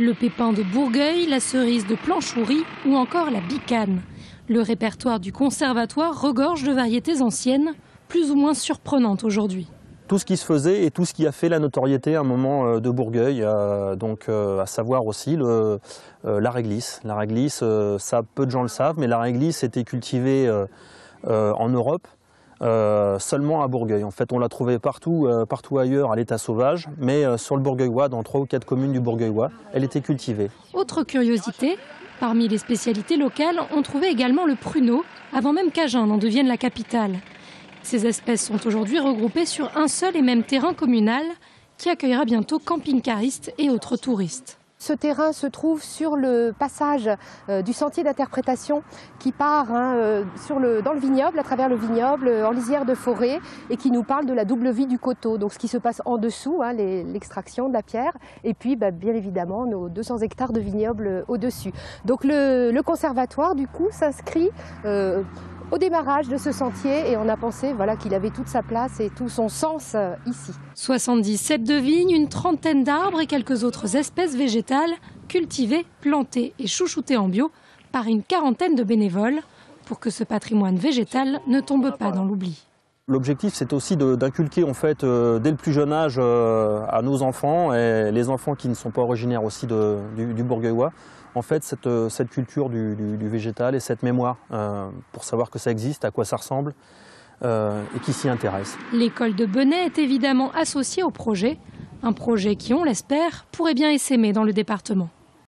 Le pépin de Bourgueil, la cerise de Planchourie ou encore la bicane. Le répertoire du conservatoire regorge de variétés anciennes, plus ou moins surprenantes aujourd'hui. Tout ce qui se faisait et tout ce qui a fait la notoriété à un moment de Bourgueil, à savoir aussi la réglisse. La réglisse, ça peu de gens le savent, mais la réglisse était cultivée en Europe, seulement à Bourgueil. En fait, on la trouvait partout ailleurs à l'état sauvage, mais sur le Bourgueillois, dans 3 ou 4 communes du Bourgueillois, elle était cultivée. Autre curiosité, parmi les spécialités locales, on trouvait également le pruneau, avant même qu'Agen n'en devienne la capitale. Ces espèces sont aujourd'hui regroupées sur un seul et même terrain communal qui accueillera bientôt camping-caristes et autres touristes. Ce terrain se trouve sur le passage du sentier d'interprétation qui part dans le vignoble, à travers le vignoble, en lisière de forêt, et qui nous parle de la double vie du coteau. Donc ce qui se passe en dessous, l'extraction de la pierre, et puis bien évidemment nos 200 hectares de vignoble au-dessus. Donc le conservatoire du coup s'inscrit au démarrage de ce sentier, et on a pensé qu'il avait toute sa place et tout son sens ici. 70 cèpes de vigne, une trentaine d'arbres et quelques autres espèces végétales cultivées, plantées et chouchoutées en bio par une quarantaine de bénévoles pour que ce patrimoine végétal ne tombe pas dans l'oubli. L'objectif, c'est aussi d'inculquer en fait, dès le plus jeune âge à nos enfants et les enfants qui ne sont pas originaires aussi du Bourgueillois, en fait, cette culture du végétal et cette mémoire pour savoir que ça existe, à quoi ça ressemble et qui s'y intéresse. L'école de Benay est évidemment associée au projet, un projet qui, on l'espère, pourrait bien essaimer dans le département.